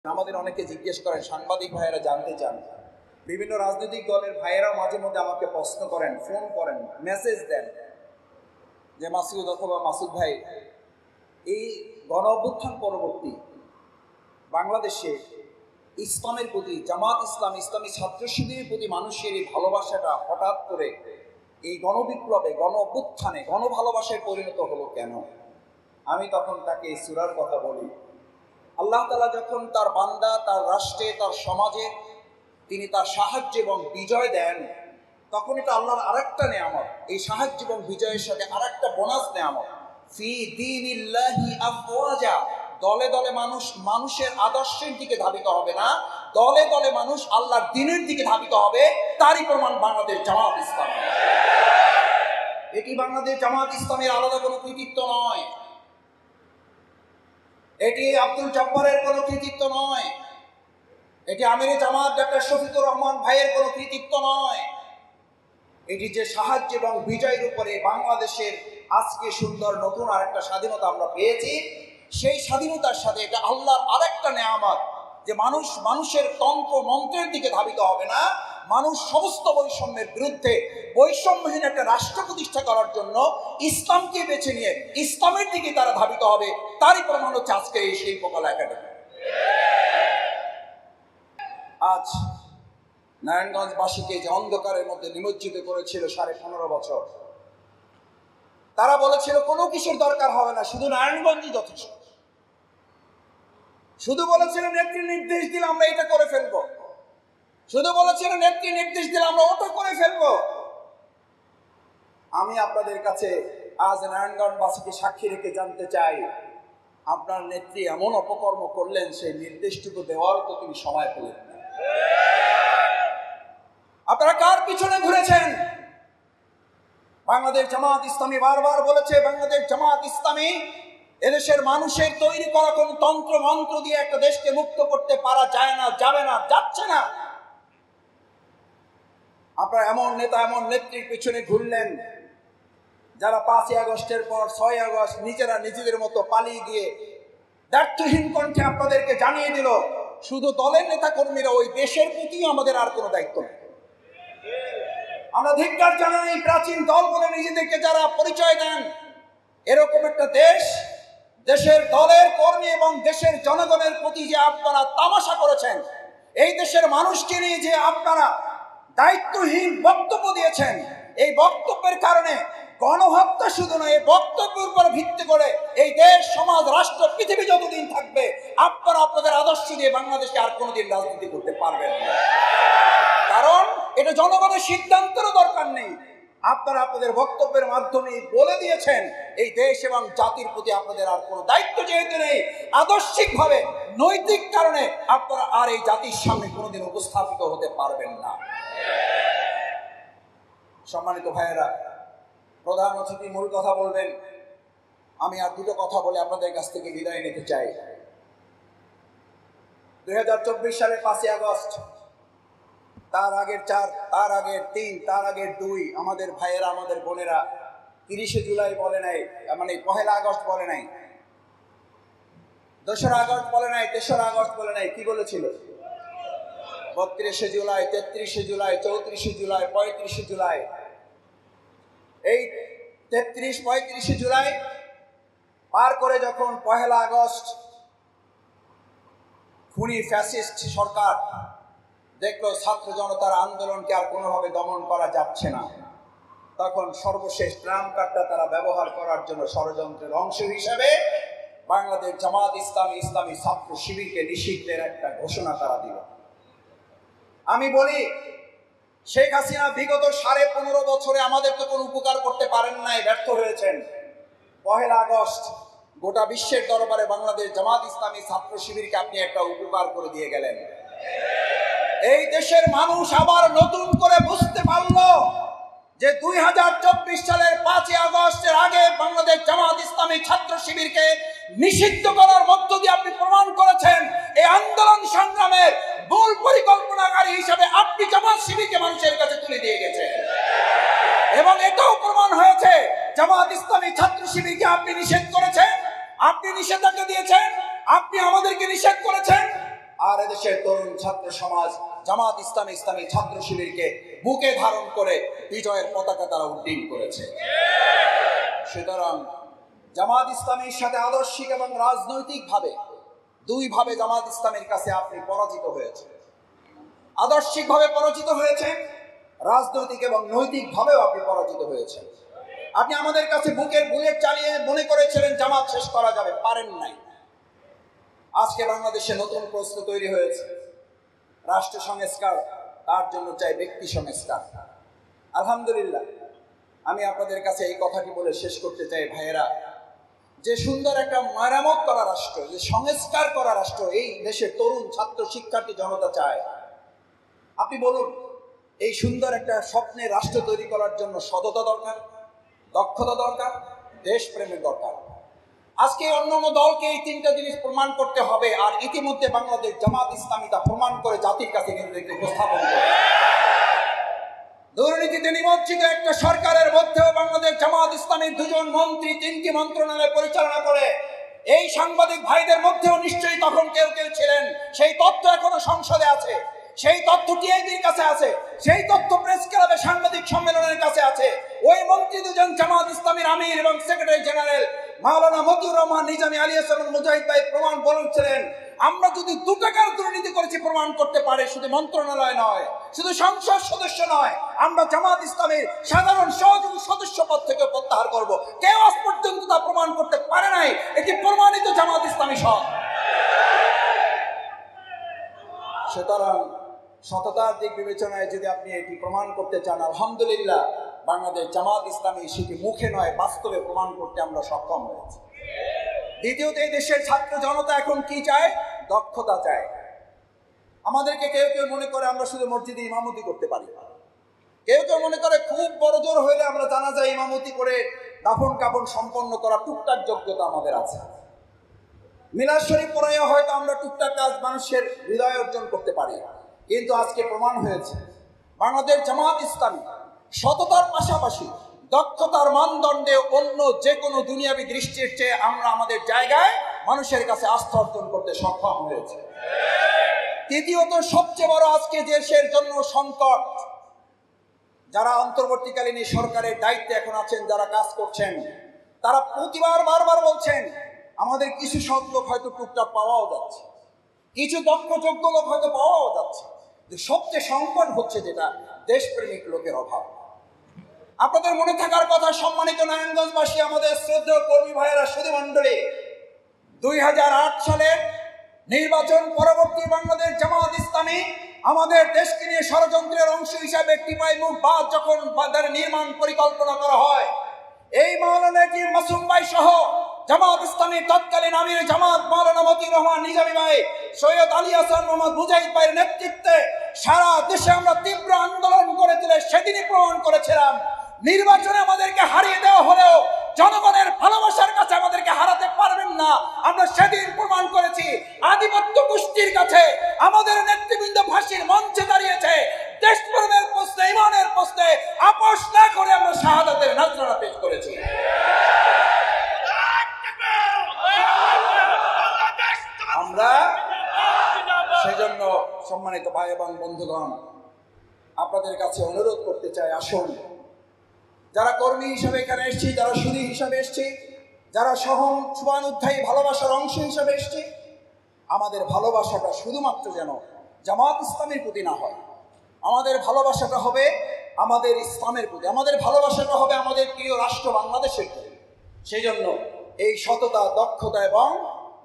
আমাদের অনেকে জিজ্ঞেস করেন, সাংবাদিক ভাইয়েরা জানতে চান, বিভিন্ন রাজনৈতিক দলের ভাইয়েরাও মাঝে মধ্যে আমাকে প্রশ্ন করেন, ফোন করেন, মেসেজ দেন যে মাসুদ অথবা মাসুদ ভাই, এই গণ অভ্যুত্থান পরবর্তী বাংলাদেশে ইসলামের প্রতি, জামাত ইসলাম, ইসলামী ছাত্র শিবিরের প্রতি মানুষের এই ভালোবাসাটা হঠাৎ করে এই গণবিপ্লবে, গণ অভ্যুত্থানে, গণ ভালোবাসায় পরিণত হলো কেন? আমি তখন তাকে এই সূরার কথা বলি। আল্লাহ তাআলা যখন তার বান্দা, তার রাষ্ট্রে, তার সমাজে তিনি তার সাহায্য এবং বিজয় দেন, তখন এটা আল্লাহর আরেকটা নেয়ামত। এই সাহায্য এবং বিজয়ের সাথে আরেকটা বোনাস নেয়ামত। ফি দীনিল্লাহি আফওয়াজা, দলে দলে মানুষ মানুষের আদর্শের দিকে ধাবিত হবে না, দলে দলে মানুষ আল্লাহর দ্বীনের দিকে ধাবিত হবে। তারই প্রমাণ বাংলাদেশ জামাত ইসলাম। এটি বাংলাদেশ জামাত ইসলামের আলাদা কোনো কৃতিত্ব নয়, এটি আব্দুল জব্বারের কোনো কৃতিত্ব নয়, এটি আমিরে জামাত ডক্টর শফিকুর রহমান ভাইয়ের কোনো কৃতিত্ব নয়। এটি যে সাহায্য এবং বিজয়ের উপরে বাংলাদেশের আজকে সুন্দর নতুন আরেকটা স্বাধীনতা আমরা পেয়েছি, সেই স্বাধীনতার সাথে এটা আল্লাহর আরেকটা নেয়ামত যে মানুষ মানুষের তন্ত্র মন্ত্রের দিকে ধাবিত হবে না, মানুষ সমস্ত বৈষম্যের বিরুদ্ধে বৈষম্যহীন একটা রাষ্ট্র প্রতিষ্ঠা করার জন্য ইসলামকে বেছে নিয়ে ইসলামের দিকে তারা ধাবিত হবে। তারই প্রমাণ হচ্ছে আজকে এই শিল্পকলা একাডেমি। আজ নারায়ণগঞ্জবাসীকে যে অন্ধকারের মধ্যে নিমজ্জিত করেছিল 15.5 বছর, তারা বলেছিল কোনো কিছুর দরকার হবে না, শুধু নারায়ণগঞ্জই যথেষ্ট। শুধু বলেছিল নেত্রী নির্দেশ দিলে আমরা এটা করে ফেলবো, শুধু বলেছিল নেত্রী নির্দেশ দিলে আমরা ওটা করে ফেলবো। আমি আপনাদের কাছে আজ নারায়ণগঞ্জবাসীকে সাক্ষী রেখে জানতে চাই, আপনার নেত্রী এমন অপকর্ম করলেন, সেই নির্দেশটুকু দেওয়ার তো তিনি সময় পেলেন না। আপনারা কার পিছনে ঘুরেছেন? বাংলাদেশ জামাত ইসলামী বারবার বলেছে, বাংলাদেশ জামাত ইসলামী এদেশের মানুষের তৈরি করা কোন তন্ত্র মন্ত্র দিয়ে একটা দেশকে মুক্ত করতে পারা যায় না, যাবে না, যাচ্ছে না। আপনারা এমন নেতা, এমন নেত্রীর পিছনে ঘুরলেন যারা 5ই আগস্টের পর 6ই আগস্ট নিজেরা নিজেদের মতো পালিয়ে গিয়ে দায়িত্বহীন কণ্ঠে আপনাদেরকে জানিয়ে দিল, শুধু দলের নেতা কর্মীরা, ওই দেশের প্রতি আমাদের আর কোনো দায়িত্ব নেই। আমরা ধিক্কার জানাই প্রাচীন দল বলে নিজেদেরকে যারা পরিচয় দেন। এরকম একটা দেশ, দেশের দলের কর্মী এবং দেশের জনগণের প্রতি যে আপনারা তামাশা করেছেন, এই দেশের মানুষকে নিয়ে যে আপনারা দায়িত্বহীন বক্তব্য দিয়েছেন, এই বক্তব্যের কারণে গণহত্যা শুধু নয়, এই বক্তব্যের উপর ভিত্তি করে এই দেশ, সমাজ, রাষ্ট্র, পৃথিবী যতদিন থাকবে আপনারা আপনাদের আদর্শ দিয়ে বাংলাদেশে আর কোনোদিন রাজনীতি করতে পারবেন না। কারণ এটা জনগণের সিদ্ধান্তেরও দরকার নেই। আপনারা আপনাদের বক্তব্যের মাধ্যমে বলে দিয়েছেন এই দেশ এবং জাতির প্রতি আপনাদের আর কোনো দায়িত্ব যেহেতু নেই, আদর্শিকভাবে নৈতিক কারণে আপনারা আর এই জাতির সামনে কোনোদিন উপস্থাপিত হতে পারবেন না। সম্মানিত ভাইয়েরা, প্রধান অতিথি মূল কথা বলবেন, আমি আর দুটো কথা বলে আপনাদের কাছ থেকে বিদায় নিতে চাই। 2024 সালের 5ই আগস্ট, তার আগের 4, তার আগের 3, তার আগের 2 আমাদের ভাইয়েরা, আমাদের বোনেরা 30শে জুলাই বলে নাই, মানে 1লা আগস্ট বলে নাই, 2রা আগস্ট বলে নাই, 3রা আগস্ট বলে নাই, কি বলেছিল? 32শে জুলাই, 33শে জুলাই, 34শে জুলাই, 35শে জুলাই। এই 33-35শে জুলাই পার করে যখন 1লা আগস্ট খুনি ফ্যাসিস্ট সরকার দেখলো ছাত্র জনতার আন্দোলনকে আর কোনোভাবে দমন করা যাচ্ছে না, তখন সর্বশেষ ট্রাম্প কার্ডটা তারা ব্যবহার করার জন্য ষড়যন্ত্রের অংশ হিসেবে বাংলাদেশ জামাত ইসলামী, ইসলামী ছাত্র শিবিরকে নিষিদ্ধের একটা ঘোষণা তারা দিল। আমি বলি, শেখ হাসিনা বিগত 15.5 বছরে আমাদের তো কোনো উপকার করতে পারেন নাই, ব্যর্থ হয়েছেন। 1লা আগস্ট গোটা বিশ্বের দরবারে বাংলাদেশ জামাত ইসলামী ছাত্র শিবিরকে আপনি একটা উপকার করে দিয়ে গেলেন। এই দেশের মানুষ আবার নতুন করে বুঝতে পারলো যে 2024 সালের 5ই আগস্টের আগে বাংলাদেশ জামাত ইসলামী ছাত্র শিবিরকে নিষিদ্ধ করার মধ্য দিয়ে আপনি প্রমাণ করেছেন এই আন্দোলন সংগ্রামের মূল পরিকল্পনাকারী হিসেবে আপনি জামাত শিবিরকে মানুষের কাছে তুলে দিয়ে গেছেন। এবং এটাও প্রমাণ হয়েছে জামাত ইসলামী ছাত্র শিবিরকে আপনি নিষেধ করেছেন, আপনি নিষেধাজ্ঞা দিয়েছেন, আপনি আমাদেরকে নিষেধ করেছেন। বাংলাদেশের তরুণ ছাত্র সমাজ জামাত ইসলামী ইসলামী ছাত্র শিবিরকে বুকে ধারণ করে বিজয়ের পতাকা তারা উড্ডীন করেছে। সুতরাং জামাত ইসলামীর সাথে আদর্শিক এবং রাজনৈতিকভাবে দুইভাবে জামাত ইসলামীর কাছে আপনি পরাজিত হয়েছেন। আদর্শিকভাবে পরাজিত হয়েছেন, রাজনৈতিক এবং নৈতিকভাবেও আপনি পরাজিত হয়েছেন। আপনি আমাদের কাছে বুকের বুলেট চালিয়ে মনে করেছিলেন জামাত শেষ করা যাবে, পারেন নাই। আজকে বাংলাদেশে নতুন প্রশ্ন তৈরি হয়েছে, রাষ্ট্র সংস্কার, তার জন্য চাই ব্যক্তি সংস্কার। আলহামদুলিল্লাহ, আমি আপনাদের কাছে এই কথাটি বলে শেষ করতে চাই ভাইয়েরা, যে সুন্দর একটা মেরামত করা রাষ্ট্র, যে সংস্কার করা রাষ্ট্র এই দেশের তরুণ ছাত্র শিক্ষার্থী জনতা চায়। আপনি বলুন, এই সুন্দর একটা স্বপ্নের রাষ্ট্র তৈরি করার জন্য সততা দরকার, দক্ষতা দরকার, দেশপ্রেমের দরকার। আজকে অন্যান্য দলকে এই তিনটা জিনিস প্রমাণ করতে হবে, আর ইতিমধ্যে বাংলাদেশ জামাত ইসলামী তা প্রমাণ করে জাতির কাছে কিন্তু উপস্থাপন করে। দুর্নীতিতে নিমজ্জিত একটা সরকারের মধ্যেও বাংলাদেশ জামাত ইসলামীর দুজন মন্ত্রী 3টি মন্ত্রণালয় পরিচালনা করে। এই সাংবাদিক ভাইদের মধ্যেও নিশ্চয়ই তখন কেউ কেউ ছিলেন, সেই তথ্য এখনো সংসদে আছে, সেই তথ্য টিআইবির কাছে আছে, সেই তথ্য প্রেস ক্লাবে সাংবাদিক সম্মেলনের কাছে আছে। ওই মন্ত্রী দুজন জামাত ইসলামীর আমির এবং সেক্রেটারি জেনারেল মাওলানা মতিউর রহমান নিজামী আলিয়াস এবং মুজাহিদ ভাই প্রমাণ বলেছিলেন, আমরা যদি 2 টাকার দুর্নীতি করেছি প্রমাণ করতে পারে, শুধু মন্ত্রণালয় নয়, শুধু সংসদ সদস্য নয়, আমরা জামাত ইসলামের সাধারণ সহযোগী সদস্য পদ থেকে প্রত্যাহার করব। কেউ আজ পর্যন্ত তা প্রমাণ করতে পারে নাই, এটি প্রমাণিত জামাত ইসলামী সব। সুতরাং সততার দিক বিবেচনায় যদি আপনি এটি প্রমাণ করতে চান, আলহামদুলিল্লাহ বাংলাদেশ জামাত ইসলামী সেটি মুখে নয় বাস্তবে প্রমাণ করতে আমরা সক্ষম হয়েছি। দ্বিতীয়ত, এই দেশের ছাত্র জনতা এখন কি চায়? দক্ষতা চায়। আমাদেরকে কেউ কেউ মনে করে আমরা শুধু মসজিদে ইমামতি করতে পারি, কেউ কেউ মনে করে খুব বড় জোর হইলে আমরা জানাজা ইমামতি করে দাফন কাফন সম্পন্ন করা টুকটাক যোগ্যতা আমাদের আছে। মিলাদ শরীফ পড়াইয়া হয়তো আমরা টুকটাক কাজ মানুষের হৃদয় অর্জন করতে পারি। কিন্তু আজকে প্রমাণ হয়েছে বাংলাদেশ জামাত ইসলামী সততার পাশাপাশি দক্ষতার মানদণ্ডে অন্য যে কোনো দুনিয়াবী দৃষ্টির চেয়ে আমরা আমাদের জায়গায় মানুষের কাছে আস্থা অর্জন করতে সক্ষম হয়েছে। তৃতীয়ত, সবচেয়ে বড় আজকে দেশের জন্য সংকট, যারা অন্তর্বর্তীকালীন সরকারের দায়িত্বে এখন আছেন, যারা কাজ করছেন, তারা প্রতিবার বারবার বলছেন আমাদের কিছু সৎ লোক হয়তো টুকটাক পাওয়াও যাচ্ছে, কিছু দক্ষ যোগ্য লোক হয়তো পাওয়াও যাচ্ছে, সবচেয়ে সংকট হচ্ছে যেটা দেশপ্রেমিক লোকের অভাব। আপনাদের মনে থাকার কথা, সম্মানিত নারায়ণগঞ্জবাসী, আমাদের শ্রদ্ধেয় কর্মী ভাইয়েরা, সুধী মণ্ডলী, 2008 সালের নির্বাচন পরবর্তী বাংলাদেশ জামাত ইসলামী আমাদের দেশকে নিয়ে ষড়যন্ত্রের অংশ হিসাবে টিপাই মুখ বাঁধ যখন নির্মাণ পরিকল্পনা করা হয়, এই মাওলানা মাসুম ভাই সহ জামাত ইসলামীর তৎকালীন আমির জামাত মাওলানা মতিউর রহমান নিজামী ভাই, সৈয়দ আলী হাসান মোহাম্মদ মুজাহিদ ভাইয়ের নেতৃত্বে সারা দেশে আমরা তীব্র আন্দোলন করে তুলে সেদিনই প্রমাণ করেছিলাম নির্বাচনে আমাদেরকে হারিয়ে দেওয়া হলেও জনগণের ভালোবাসার কাছে আমাদেরকে হারাতে পারবেন না। আমরা সেদিন প্রমাণ করেছি আধিপত্য গোষ্ঠীর কাছে আমাদের নেতৃবৃন্দ ফাঁসির মঞ্চে দাঁড়িয়েছে, দেশপ্রেমের প্রশ্নে, ইমানের প্রশ্নে আপোষ না করে আমরা শাহাদাতের নজরানা পেশ করেছি। আমরা সেজন্য সম্মানিত ভাই এবং বন্ধুগণ, আপনাদের কাছে অনুরোধ করতে চাই, আসুন, যারা কর্মী হিসাবে এখানে এসেছি, যারা সুধী হিসাবে এসেছি, যারা শুভানুধ্যায়ী ভালোবাসার অংশ হিসাবে এসেছি, আমাদের ভালোবাসাটা শুধুমাত্র যেন জামাত ইসলামের প্রতি না হয়, আমাদের ভালোবাসাটা হবে আমাদের ইসলামের প্রতি, আমাদের ভালোবাসাটা হবে আমাদের প্রিয় রাষ্ট্র বাংলাদেশের প্রতি। সেই জন্য এই সততা, দক্ষতা এবং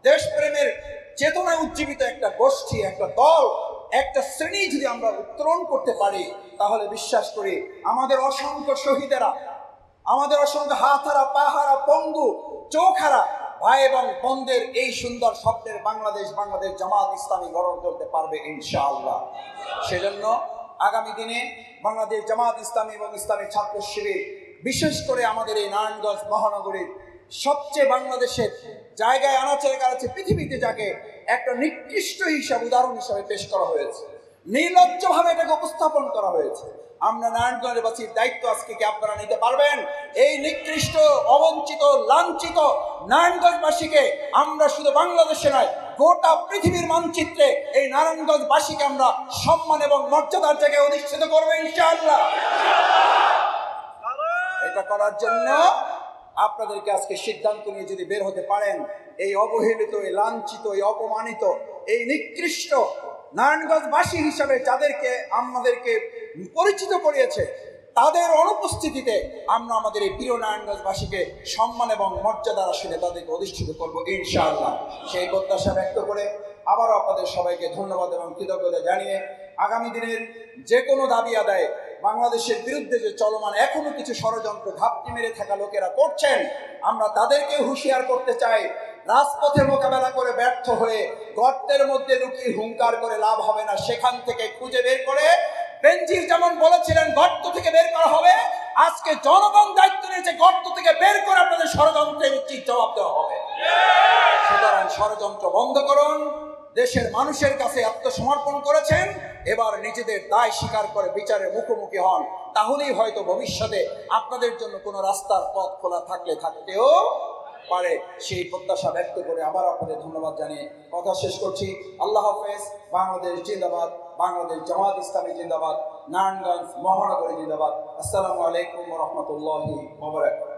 দেশপ্রেমের চেতনায় উজ্জীবিত একটা গোষ্ঠী, একটা দল, একটা শ্রেণী যদি আমরা উত্তরণ করতে পারি, তাহলে বিশ্বাস করি আমাদের অসংখ্য শহীদেরা, আমাদের অসংখ্য হাতহারা, পাহারা, পঙ্গু, চোখহারা ভাই এবং বোনদের এই সুন্দর স্বপ্নের বাংলাদেশ জামাত ইসলামী গড়ে তুলতে পারবে ইনশাআল্লাহ। সেজন্য আগামী দিনে বাংলাদেশ জামাত ইসলামী এবং ইসলামী ছাত্র শিবির, বিশেষ করে আমাদের এই নারায়ণগঞ্জ মহানগরীর সবচেয়ে বাংলাদেশের জায়গায় আনাচে কানাচে পৃথিবীতে যাকে একটা নিকৃষ্ট উদাহরণ হিসাবে পেশ করা হয়েছে, নির্লজ্জভাবে এটাকে উপস্থাপন করা হয়েছে। আমরা নারায়ণগঞ্জবাসীর দায়িত্ব আজকে কি আপনারা নিতে পারবেন? এই নিকৃষ্ট, অবঞ্চিত, লাঞ্ছিত নারায়ণগঞ্জবাসীকে আমরা শুধু বাংলাদেশে নয় গোটা পৃথিবীর মানচিত্রে এই নারায়ণগঞ্জবাসীকে আমরা সম্মান এবং মর্যাদার জায়গায় অধিষ্ঠিত করবো ইনশাআল্লাহ। এটা করার জন্য আপনাদেরকে আজকে সিদ্ধান্ত নিয়ে যদি বের হতে পারেন, এই অবহেলিত, এই লাঞ্ছিত, এই অপমানিত, এই নিকৃষ্ট নারায়ণগঞ্জবাসী হিসাবে যাদেরকে আমাদেরকে পরিচিত করিয়েছে, তাদের অনুপস্থিতিতে আমরা আমাদের এই প্রিয় নারায়ণগঞ্জবাসীকে সম্মান এবং মর্যাদার আসলে তাদেরকে অধিষ্ঠিত করবো ইনশাআল্লাহ। সেই প্রত্যাশা ব্যক্ত করে আবারও আপনাদের সবাইকে ধন্যবাদ এবং কৃতজ্ঞতা জানিয়ে আগামী দিনের যে কোনো দাবি আদায়ে বাংলাদেশের বিরুদ্ধে যে চলমান এখনো কিছু ষড়যন্ত্র ঘাপটি মেরে থাকা লোকেরা করছেন, আমরা তাদেরকে হুঁশিয়ার করতে চাই, রাজপথে মোকাবেলা করে ব্যর্থ হয়ে গর্তের মধ্যে লুকিয়ে হুঙ্কার করে লাভ হবে না, সেখান থেকে খুঁজে বের করে বেনজির যেমন বলেছিলেন গর্ত থেকে বের করা হবে, আজকে জনগণ দায়িত্ব নিয়েছে গর্ত থেকে বের করে আপনাদের ষড়যন্ত্রের উচিত জবাব দেওয়া হবে। সুতরাং ষড়যন্ত্র বন্ধ করুন, দেশের মানুষের কাছে আত্মসমর্পণ করেছেন, এবার নিজেদের দায় স্বীকার করে বিচারের মুখোমুখি হন, তাহলেই হয়তো ভবিষ্যতে আপনাদের জন্য কোনো রাস্তার পথ খোলা থাকতেও পারে। সেই প্রত্যাশা ব্যক্ত করে আবার আপনাদের ধন্যবাদ জানিয়ে কথা শেষ করছি। আল্লাহ হাফেজ। বাংলাদেশ জিন্দাবাদ, বাংলাদেশ জামাত ইসলামী জিন্দাবাদ, নারায়ণগঞ্জ মহানগরী জিন্দাবাদ। আসসালামু আলাইকুম ওয়া রাহমাতুল্লাহি ওয়া বারাকাতুহু।